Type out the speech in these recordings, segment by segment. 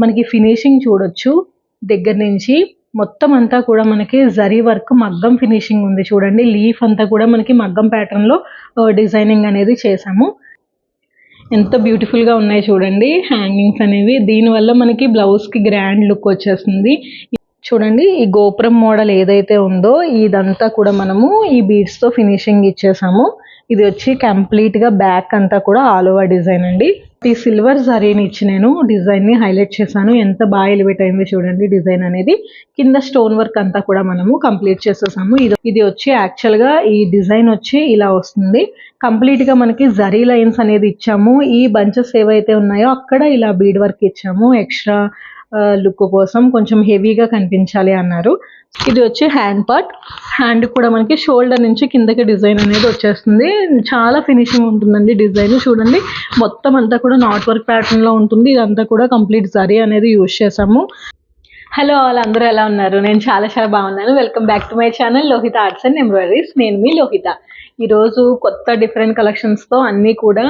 మనకి ఫినిషింగ్ చూడొచ్చు దగ్గర నుంచి. మొత్తం అంతా కూడా మనకి జరీ వర్క్ మగ్గం ఫినిషింగ్ ఉంది చూడండి. లీఫ్ అంతా కూడా మనకి మగ్గం ప్యాటర్న్ లో డిజైనింగ్ అనేది చేసాము. ఎంత బ్యూటిఫుల్ గా ఉన్నాయి చూడండి హ్యాంగింగ్స్ అనేవి. దీనివల్ల మనకి బ్లౌజ్ కి గ్రాండ్ లుక్ వచ్చేస్తుంది. చూడండి ఈ గోపురం మోడల్ ఏదైతే ఉందో ఇదంతా కూడా మనము ఈ బీడ్స్ తో ఫినిషింగ్ ఇచ్చేసాము. ఇది వచ్చి కంప్లీట్ గా బ్యాక్ అంతా కూడా ఆల్ ఓవర్ డిజైన్ అండి. ఈ సిల్వర్ జరీని ఇచ్చి నేను డిజైన్ ని హైలైట్ చేశాను. ఎంత బాగా ఎలివేట్ అయింది చూడండి డిజైన్ అనేది. కింద స్టోన్ వర్క్ అంతా కూడా మనము కంప్లీట్ చేసేసాము. ఇది వచ్చి యాక్చువల్ గా ఈ డిజైన్ వచ్చి ఇలా వస్తుంది. కంప్లీట్ గా మనకి జరీ లైన్స్ అనేది ఇచ్చాము. ఈ బంచెస్ ఏవైతే ఉన్నాయో అక్కడ ఇలా బీడ్ వర్క్ ఇచ్చాము. ఎక్స్ట్రా లుక్ కోసం కొంచెం హెవీగా కనిపించాలి అన్నారు. ఇది వచ్చి హ్యాండ్ పార్ట్. హ్యాండ్ కూడా మనకి షోల్డర్ నుంచి కిందకి డిజైన్ అనేది వచ్చేస్తుంది. చాలా ఫినిషింగ్ ఉంటుందండి డిజైన్. చూడండి మొత్తం అంతా కూడా నాట్ వర్క్ ప్యాటర్న్ లో ఉంటుంది. ఇదంతా కూడా కంప్లీట్ జరీ అనేది యూజ్ చేసాము. హలో అందరూ ఎలా ఉన్నారు? నేను చాలా బాగున్నాను. Welcome back to my channel Lohitha arts and embroideries. నేను మీ లోహిత. ఈరోజు కొత్త డిఫరెంట్ కలెక్షన్స్తో అన్నీ కూడా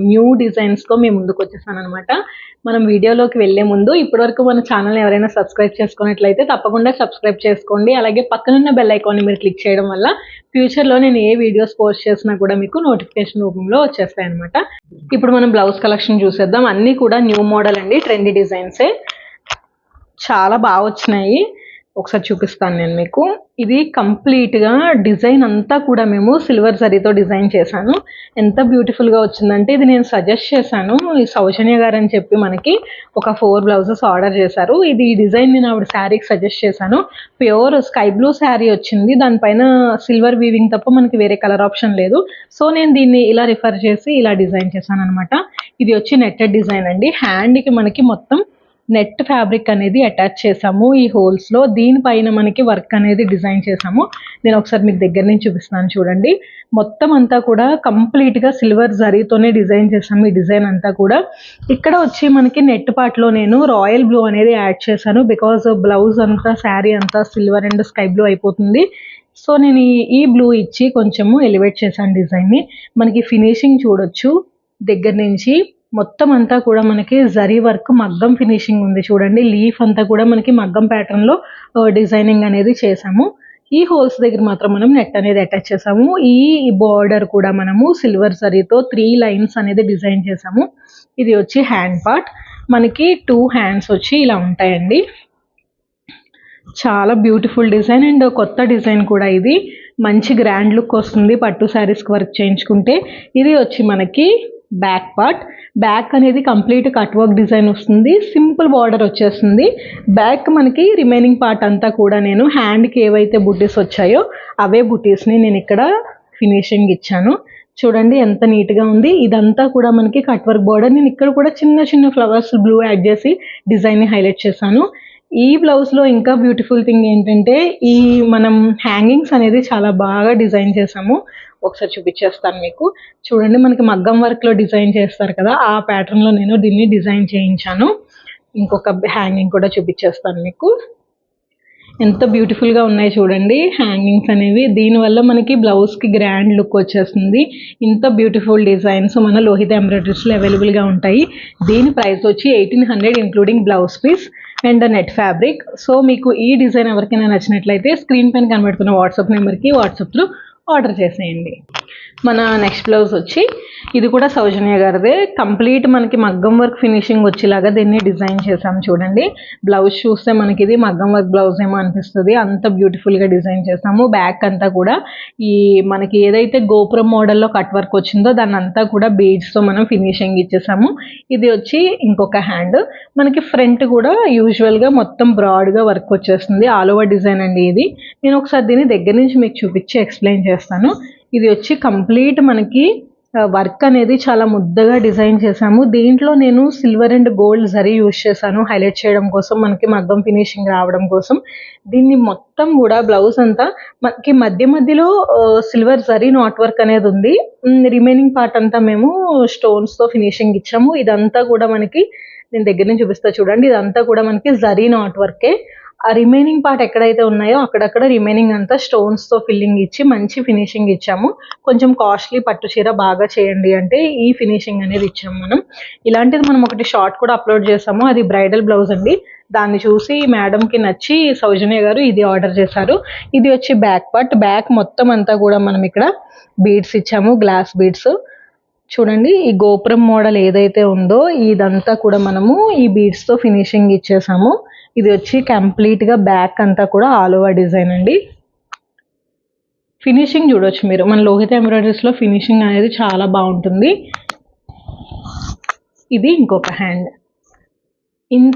న్యూ డిజైన్స్తో మేము ముందుకు వచ్చేసాను అనమాట. మనం వీడియోలోకి వెళ్ళే ముందు ఇప్పటివరకు మన ఛానల్ ఎవరైనా సబ్స్క్రైబ్ చేసుకున్నట్లయితే తప్పకుండా సబ్స్క్రైబ్ చేసుకోండి. అలాగే పక్కనున్న బెల్ ఐకాన్ని మీరు క్లిక్ చేయడం వల్ల ఫ్యూచర్లో నేను ఏ వీడియోస్ పోస్ట్ చేసినా కూడా మీకు నోటిఫికేషన్ రూపంలో వచ్చేస్తాయి అనమాట. ఇప్పుడు మనం బ్లౌజ్ కలెక్షన్ చూసేద్దాం. అన్నీ కూడా న్యూ మోడల్ అండి, ట్రెండీ డిజైన్సే. చాలా బాగా వచ్చినాయి. ఒకసారి చూపిస్తాను నేను మీకు. ఇది కంప్లీట్గా డిజైన్ అంతా కూడా మేము సిల్వర్ జరీతో డిజైన్ చేశాను. ఎంత బ్యూటిఫుల్గా వచ్చిందంటే ఇది నేను సజెస్ట్ చేశాను. ఈ సౌజన్య గారు అని చెప్పి మనకి ఒక 4 బ్లౌజెస్ ఆర్డర్ చేశారు. ఇది ఈ డిజైన్ నేను ఆవిడ శారీకి సజెస్ట్ చేశాను. ప్యూర్ స్కై బ్లూ శారీ వచ్చింది. దానిపైన సిల్వర్ వీవింగ్ తప్ప మనకి వేరే కలర్ ఆప్షన్ లేదు. సో నేను దీన్ని ఇలా రిఫర్ చేసి ఇలా డిజైన్ చేశాను అనమాట. ఇది వచ్చి నెట్టెడ్ డిజైన్ అండి. హ్యాండ్కి మనకి మొత్తం నెట్ ఫ్యాబ్రిక్ అనేది అటాచ్ చేసాము ఈ హోల్స్ లో. దీనిపైన మనకి వర్క్ అనేది డిజైన్ చేసాము. నేను ఒకసారి మీకు దగ్గర నుంచి చూపిస్తాను చూడండి. మొత్తం అంతా కూడా కంప్లీట్ గా సిల్వర్ జరీతోనే డిజైన్ చేసాము ఈ డిజైన్ అంతా కూడా. ఇక్కడ వచ్చి మనకి నెట్ పార్ట్ లో నేను రాయల్ బ్లూ అనేది యాడ్ చేశాను. బికాజ్ బ్లౌజ్ అంతా శారీ అంతా సిల్వర్ అండ్ స్కై బ్లూ అయిపోతుంది. సో నేను ఈ బ్లూ ఇచ్చి కొంచెము ఎలివేట్ చేశాను డిజైన్ ని. మనకి ఫినిషింగ్ చూడొచ్చు దగ్గర నుంచి. మొత్తం అంతా కూడా మనకి జరీ వర్క్ మగ్గం ఫినిషింగ్ ఉంది చూడండి. లీఫ్ అంతా కూడా మనకి మగ్గం ప్యాటర్న్ లో డిజైనింగ్ అనేది చేసాము. ఈ హోల్స్ దగ్గర మాత్రం మనం నెట్ అనేది అటాచ్ చేసాము. ఈ బార్డర్ కూడా మనము సిల్వర్ జరీతో 3 లైన్స్ అనేది డిజైన్ చేసాము. ఇది వచ్చి హ్యాండ్ పార్ట్. మనకి 2 హ్యాండ్స్ వచ్చి ఇలా ఉంటాయండి. చాలా బ్యూటిఫుల్ డిజైన్ అండ్ కొత్త డిజైన్ కూడా ఇది. మంచి గ్రాండ్ లుక్ వస్తుంది పట్టు శారీస్కి వర్క్ చేయించుకుంటే. ఇది వచ్చి మనకి బ్యాక్ పార్ట్. బ్యాక్ అనేది కంప్లీట్ కట్ వర్క్ డిజైన్ వస్తుంది. సింపుల్ బార్డర్ వచ్చేస్తుంది. బ్యాక్ మనకి రిమైనింగ్ పార్ట్ అంతా కూడా నేను హ్యాండ్కి ఏవైతే బుటీస్ వచ్చాయో అవే బుటీస్ని నేను ఇక్కడ ఫినిషింగ్ ఇచ్చాను. చూడండి ఎంత నీట్గా ఉంది. ఇదంతా కూడా మనకి కట్ వర్క్ బార్డర్. నేను ఇక్కడ కూడా చిన్న ఫ్లవర్స్ బ్లూ యాడ్ చేసి డిజైన్ని హైలైట్ చేశాను. ఈ బ్లౌజ్లో ఇంకా బ్యూటిఫుల్ థింగ్ ఏంటంటే ఈ మనం హ్యాంగింగ్స్ అనేది చాలా బాగా డిజైన్ చేసాము. ఒకసారి చూపించేస్తాను మీకు. చూడండి మనకి మగ్గం వర్క్లో డిజైన్ చేస్తారు కదా, ఆ ప్యాటర్న్లో నేను దీన్ని డిజైన్ చేయించాను. ఇంకొక హ్యాంగింగ్ కూడా చూపించేస్తాను మీకు. ఎంత బ్యూటిఫుల్గా ఉన్నాయి చూడండి హ్యాంగింగ్స్ అనేవి. దీనివల్ల మనకి బ్లౌజ్కి గ్రాండ్ లుక్ వచ్చేస్తుంది. ఇంత బ్యూటిఫుల్ డిజైన్స్ మన లోహిత ఎంబ్రాయిడరీస్లో అవైలబుల్గా ఉంటాయి. దీని ప్రైస్ వచ్చి 1800 including blouse piece and net fabric. So మీకు ఈ డిజైన్ ఎవరికైనా నచ్చినట్లయితే స్క్రీన్ పైన కనబడుతున్న వాట్సాప్ నెంబర్కి వాట్సాప్లో ఆర్డర్ చేసేయండి. మన నెక్స్ట్ బ్లౌజ్ వచ్చి ఇది కూడా సౌజన్య గారిదే. కంప్లీట్ మనకి మగ్గం వర్క్ ఫినిషింగ్ వచ్చేలాగా దీన్ని డిజైన్ చేసాం చూడండి. బ్లౌజ్ చూస్తే మనకి ఇది మగ్గం వర్క్ బ్లౌజ్ ఏమో అనిపిస్తుంది. అంత బ్యూటిఫుల్గా డిజైన్ చేసాము. బ్యాక్ అంతా కూడా ఈ మనకి ఏదైతే గోపురం మోడల్లో కట్ వర్క్ వచ్చిందో దాన్ని అంతా కూడా బీడ్స్తో మనం ఫినిషింగ్ ఇచ్చేసాము. ఇది వచ్చి ఇంకొక హ్యాండ్. మనకి ఫ్రంట్ కూడా యూజువల్గా మొత్తం బ్రాడ్గా వర్క్ వచ్చేస్తుంది. ఆల్ ఓవర్ డిజైన్ అండి ఇది. నేను ఒకసారి దీన్ని దగ్గర నుంచి మీకు చూపించి ఎక్స్ప్లెయిన్ చేస్తాను. ఇది వచ్చి కంప్లీట్ మనకి వర్క్ అనేది చాలా ముద్దగా డిజైన్ చేసాము. దీంట్లో నేను silver and gold zari use చేశాను హైలైట్ చేయడం కోసం, మనకి మగ్గం ఫినిషింగ్ రావడం కోసం. దీన్ని మొత్తం కూడా బ్లౌజ్ అంతా మనకి మధ్యలో సిల్వర్ జరీ నాట్ వర్క్ అనేది ఉంది. రిమైనింగ్ పార్ట్ అంతా మేము స్టోన్స్తో ఫినిషింగ్ ఇచ్చాము. ఇదంతా కూడా మనకి నేను దగ్గర నుంచి చూపిస్తా చూడండి. ఇదంతా కూడా మనకి జరీ నాట్ వర్కే. ఆ రిమైనింగ్ పార్ట్ ఎక్కడైతే ఉన్నాయో అక్కడక్కడ రిమైనింగ్ అంతా స్టోన్స్తో ఫిల్లింగ్ ఇచ్చి మంచి ఫినిషింగ్ ఇచ్చాము. కొంచెం కాస్ట్లీ పట్టు చీర బాగా చేయండి అంటే ఈ ఫినిషింగ్ అనేది ఇచ్చాము మనం. ఇలాంటిది మనం ఒకటి షార్ట్ కూడా అప్లోడ్ చేసాము, అది బ్రైడల్ బ్లౌజ్ అండి. దాన్ని చూసి మేడంకి నచ్చి సౌజన్య గారు ఇది ఆర్డర్ చేశారు. ఇది వచ్చి బ్యాక్ పార్ట్. బ్యాక్ మొత్తం అంతా కూడా మనం ఇక్కడ బీడ్స్ ఇచ్చాము, గ్లాస్ బీడ్స్. చూడండి ఈ గోపురం మోడల్ ఏదైతే ఉందో ఇదంతా కూడా మనము ఈ బీడ్స్తో ఫినిషింగ్ ఇచ్చేసాము. ఇది వచ్చి కంప్లీట్గా బ్యాక్ అంతా కూడా ఆల్ ఓవర్ డిజైన్ అండి. ఫినిషింగ్ చూడొచ్చు మీరు, మన లోహిత ఎంబ్రాయిడరీస్లో ఫినిషింగ్ అనేది చాలా బాగుంటుంది. ఇది ఇంకొక హ్యాండ్.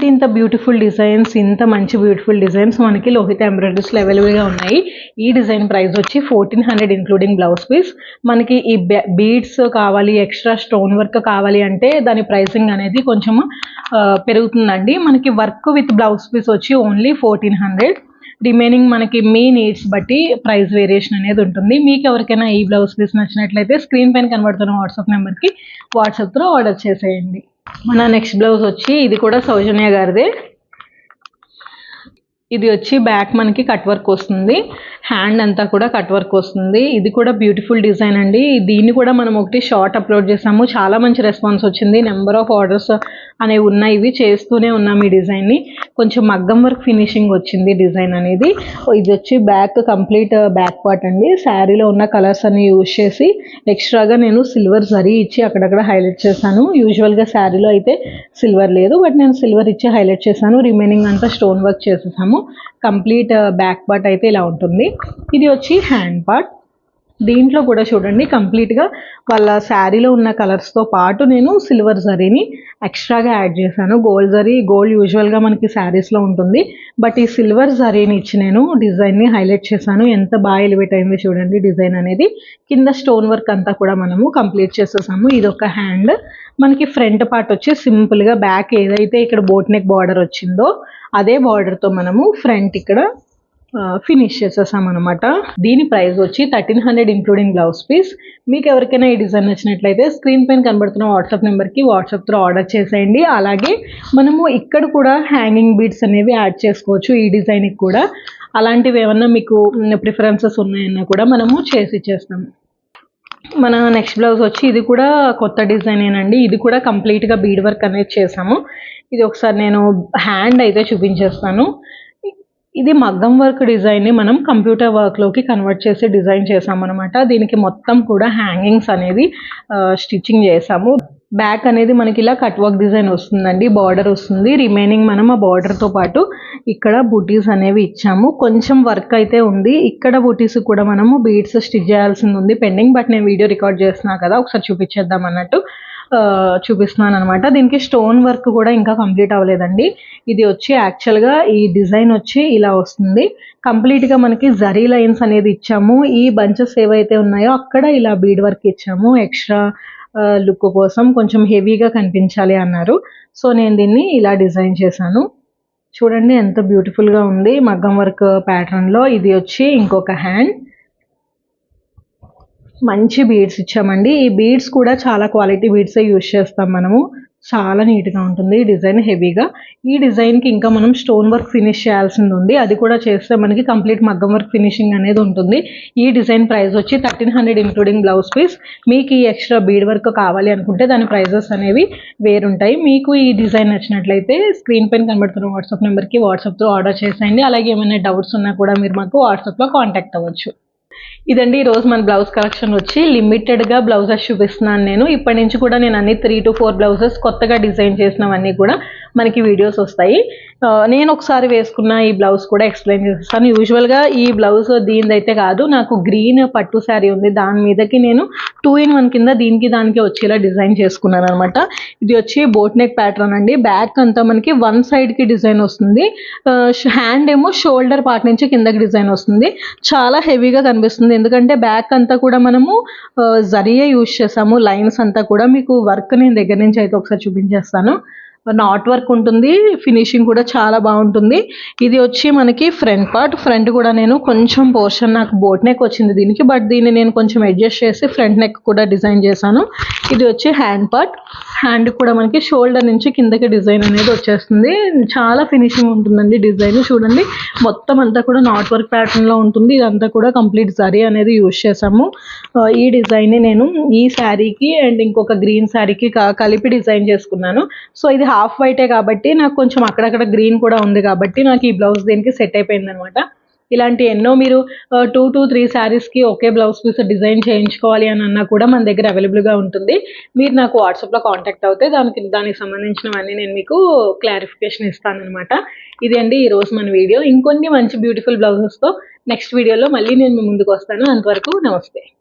ఇంత బ్యూటిఫుల్ డిజైన్స్, ఇంత మంచి బ్యూటిఫుల్ డిజైన్స్ మనకి లోహిత ఎంబ్రాయిడరీస్లో అవైలబుల్గా ఉన్నాయి. ఈ డిజైన్ ప్రైస్ వచ్చి 1400 ఇంక్లూడింగ్ బ్లౌజ్ పీస్. మనకి ఈ బీడ్స్ కావాలి, ఎక్స్ట్రా స్టోన్ వర్క్ కావాలి అంటే దాని ప్రైసింగ్ అనేది కొంచెం పెరుగుతుందండి. మనకి వర్క్ విత్ బ్లౌజ్ పీస్ వచ్చి ఓన్లీ 1400. రిమైనింగ్ మనకి మీ నీడ్స్ బట్టి ప్రైస్ వేరియేషన్ అనేది ఉంటుంది. మీకు ఎవరికైనా ఈ బ్లౌజ్ పీస్ నచ్చినట్లయితే స్క్రీన్ పైన కనబడుతున్న వాట్సాప్ నెంబర్కి వాట్సాప్లో ఆర్డర్ చేసేయండి. మన నెక్స్ట్ బ్లౌజ్ వచ్చి ఇది కూడా సౌజన్య గారిదే. ఇది వచ్చి బ్యాక్ మనకి కట్ వర్క్ వస్తుంది, హ్యాండ్ అంతా కూడా కట్ వర్క్ వస్తుంది. ఇది కూడా బ్యూటిఫుల్ డిజైన్ అండి. దీన్ని కూడా మనం ఒకటి షార్ట్ అప్లోడ్ చేసాము, చాలా మంచి రెస్పాన్స్ వచ్చింది. నెంబర్ ఆఫ్ ఆర్డర్స్ అనేవి ఉన్నాయి, ఇవి చేస్తూనే ఉన్నాం ఈ డిజైన్ని. కొంచెం మగ్గం వర్క్ ఫినిషింగ్ వచ్చింది డిజైన్ అనేది. ఇది వచ్చి బ్యాక్ కంప్లీట్ బ్యాక్ పార్ట్ అండి. శారీలో ఉన్న కలర్స్ అన్ని యూజ్ చేసి ఎక్స్ట్రాగా నేను సిల్వర్ జరీ ఇచ్చి అక్కడక్కడ హైలైట్ చేశాను. యూజువల్గా శారీలో అయితే సిల్వర్ లేదు, బట్ నేను సిల్వర్ ఇచ్చి హైలైట్ చేశాను. రిమైనింగ్ అంతా స్టోన్ వర్క్ చేసేసాము. కంప్లీట్ బ్యాక్ పార్ట్ అయితే ఇలా ఉంటుంది. ఇది వచ్చి హ్యాండ్ పార్ట్. దీంట్లో కూడా చూడండి కంప్లీట్గా వాళ్ళ శారీలో ఉన్న కలర్స్తో పాటు నేను సిల్వర్ జరీని ఎక్స్ట్రాగా యాడ్ చేశాను. గోల్డ్ జరీ, గోల్డ్ యూజువల్గా మనకి శారీస్లో ఉంటుంది, బట్ ఈ సిల్వర్ జరీని ఇచ్చి నేను డిజైన్ని హైలైట్ చేశాను. ఎంత బాగా ఎలివేట్ అయింది చూడండి డిజైన్ అనేది. కింద స్టోన్ వర్క్ అంతా కూడా మనము కంప్లీట్ చేసేసాము. ఇది ఒక హ్యాండ్. మనకి ఫ్రంట్ పార్ట్ వచ్చి సింపుల్గా బ్యాక్ ఏదైతే ఇక్కడ బోట్ నెక్ బార్డర్ వచ్చిందో అదే బార్డర్తో మనము ఫ్రంట్ ఇక్కడ ఫినిష్ చేసేసాం అనమాట. దీని ప్రైస్ వచ్చి 1300 ఇంక్లూడింగ్ బ్లౌజ్ పీస్. మీకు ఎవరికైనా ఈ డిజైన్ నచ్చినట్లయితే స్క్రీన్ పైన కనబడుతున్న వాట్సాప్ నెంబర్కి వాట్సాప్తో ఆర్డర్ చేసేయండి. అలాగే మనము ఇక్కడ కూడా హ్యాంగింగ్ బీడ్స్ అనేవి యాడ్ చేసుకోవచ్చు ఈ డిజైన్కి కూడా. అలాంటివి ఏమన్నా మీకు ప్రిఫరెన్సెస్ ఉన్నాయన్నా కూడా మనము చేసి ఇచ్చేస్తాము. మన నెక్స్ట్ బ్లౌజ్ వచ్చి ఇది కూడా కొత్త డిజైనేనండి. ఇది కూడా కంప్లీట్గా బీడ్ వర్క్ అనేది చేసాము. ఇది ఒకసారి నేను హ్యాండ్ అయితే చూపించేస్తాను. ఇది మగ్గం వర్క్ డిజైన్ని మనం కంప్యూటర్ వర్క్లోకి కన్వర్ట్ చేసి డిజైన్ చేసామన్నమాట. దీనికి మొత్తం కూడా హ్యాంగింగ్స్ అనేది స్టిచ్చింగ్ చేసాము. బ్యాక్ అనేది మనకి ఇలా కట్ వర్క్ డిజైన్ వస్తుందండి, బార్డర్ వస్తుంది. రిమైనింగ్ మనం ఆ బార్డర్తో పాటు ఇక్కడ బుటీస్ అనేవి ఇచ్చాము. కొంచెం వర్క్ అయితే ఉంది. ఇక్కడ బుటీస్ కూడా మనము బీడ్స్ స్టిచ్ చేయాల్సింది ఉంది పెండింగ్, బట్ నేను వీడియో రికార్డ్ చేస్తున్నా కదా ఒకసారి చూపించేద్దాం అన్నట్టు చూపిస్తున్నాను అనమాట. దీనికి స్టోన్ వర్క్ కూడా ఇంకా కంప్లీట్ అవ్వలేదండి. ఇది వచ్చి యాక్చువల్గా ఈ డిజైన్ వచ్చి ఇలా వస్తుంది. కంప్లీట్గా మనకి జరీ లైన్స్ అనేది ఇచ్చాము. ఈ బంచెస్ ఏవైతే ఉన్నాయో అక్కడ ఇలా బీడ్ వర్క్ ఇచ్చాము. ఎక్స్ట్రా లుక్ కోసం కొంచెం హెవీగా కనిపించాలి అన్నారు. సో నేను దీన్ని ఇలా డిజైన్ చేశాను. చూడండి ఎంత బ్యూటిఫుల్గా ఉంది మగ్గం వర్క్ ప్యాటర్న్లో. ఇది వచ్చి ఇంకొక హ్యాండ్. మంచి బీడ్స్ ఇచ్చామండి. ఈ బీడ్స్ కూడా చాలా క్వాలిటీ బీడ్సే యూజ్ చేస్తాం మనము. చాలా నీట్గా ఉంటుంది డిజైన్ హెవీగా. ఈ డిజైన్కి ఇంకా మనం స్టోన్ వర్క్ ఫినిష్ చేయాల్సింది ఉంది. అది కూడా చేస్తే మనకి కంప్లీట్ మగ్గం వర్క్ ఫినిషింగ్ అనేది ఉంటుంది. ఈ డిజైన్ ప్రైస్ వచ్చి 1300 ఇంక్లూడింగ్ బ్లౌజ్ పీస్. మీకు ఈ ఎక్స్ట్రా బీడ్ వర్క్ కావాలి అనుకుంటే దాని ప్రైజెస్ అనేవి వేరుంటాయి. మీకు ఈ డిజైన్ నచ్చినట్లయితే స్క్రీన్ పైన కనబడుతున్న వాట్సాప్ నెంబర్కి వాట్సాప్తో ఆర్డర్ చేసేయండి. అలాగే ఏమైనా డౌట్స్ ఉన్నా కూడా మీరు మాకు వాట్సాప్లో కాంటాక్ట్ అవ్వచ్చు. ఇదండి ఈరోజు మన బ్లౌజ్ కలెక్షన్ వచ్చి లిమిటెడ్గా బ్లౌజెస్ చూపిస్తున్నాను నేను. ఇప్పటి నుంచి కూడా నేను అన్ని 3 to 4 బ్లౌజెస్ కొత్తగా డిజైన్ చేసినవన్నీ కూడా మనకి వీడియోస్ వస్తాయి. నేను ఒకసారి వేసుకున్న ఈ బ్లౌజ్ కూడా ఎక్స్ప్లెయిన్ చేస్తాను. యూజువల్గా ఈ బ్లౌజ్ దీనిదైతే కాదు, నాకు గ్రీన్ పట్టు శారీ ఉంది, దాని మీదకి నేను 2 in 1 కింద దీనికి దానికి వచ్చేలా డిజైన్ చేసుకున్నాను అనమాట. ఇది వచ్చి బోట్ నెక్ ప్యాటర్న్ అండి. బ్యాక్ అంతా మనకి వన్ సైడ్కి డిజైన్ వస్తుంది. హ్యాండ్ ఏమో షోల్డర్ పార్ట్ నుంచి కిందకి డిజైన్ వస్తుంది. చాలా హెవీగా కనిపిస్తుంది ఎందుకంటే బ్యాక్ అంతా కూడా మనము జరీయే యూజ్ చేసాము. లైన్స్ అంతా కూడా మీకు వర్క్ నేను దగ్గర నుంచి అయితే ఒకసారి చూపించేస్తాను. నాట్ వర్క్ ఉంటుంది, ఫినిషింగ్ కూడా చాలా బాగుంటుంది. ఇది వచ్చి మనకి ఫ్రంట్ పార్ట్. ఫ్రంట్ కూడా నేను కొంచెం పోర్షన్ నాకు బోట్ నెక్ వచ్చింది దీనికి, బట్ దీన్ని నేను కొంచెం అడ్జస్ట్ చేసి ఫ్రంట్ నెక్ కూడా డిజైన్ చేశాను. ఇది వచ్చి హ్యాండ్ పార్ట్. హ్యాండ్ కూడా మనకి షోల్డర్ నుంచి కిందకి డిజైన్ అనేది వచ్చేస్తుంది. చాలా ఫినిషింగ్ ఉంటుందండి డిజైన్. చూడండి మొత్తం అంతా కూడా నాట్ వర్క్ ప్యాటర్న్లో ఉంటుంది. ఇదంతా కూడా కంప్లీట్ జరీ అనేది యూజ్ చేసాము. ఈ డిజైన్ని నేను ఈ శారీకి అండ్ ఇంకొక గ్రీన్ శారీకి కలిపి డిజైన్ చేసుకున్నాను. సో ఇది హాఫ్ వైటే కాబట్టి నాకు కొంచెం అక్కడక్కడ గ్రీన్ కూడా ఉంది కాబట్టి నాకు ఈ బ్లౌజ్ దీనికి సెట్ అయిపోయింది అనమాట. ఇలాంటి ఎన్నో మీరు 2 to 3 శారీస్కి ఒకే బ్లౌజ్ పీస్ డిజైన్ చేయించుకోవాలి అని అన్నా కూడా మన దగ్గర అవైలబుల్గా ఉంటుంది. మీరు నాకు వాట్సాప్లో కాంటాక్ట్ అవుతే దానికి సంబంధించినవన్నీ నేను మీకు క్లారిఫికేషన్ ఇస్తానన్నమాట. ఇది అండి ఈరోజు మన వీడియో. ఇంకొన్ని మంచి బ్యూటిఫుల్ బ్లౌజెస్తో నెక్స్ట్ వీడియోలో మళ్ళీ నేను మీ ముందుకు వస్తాను. అంతవరకు నమస్తే.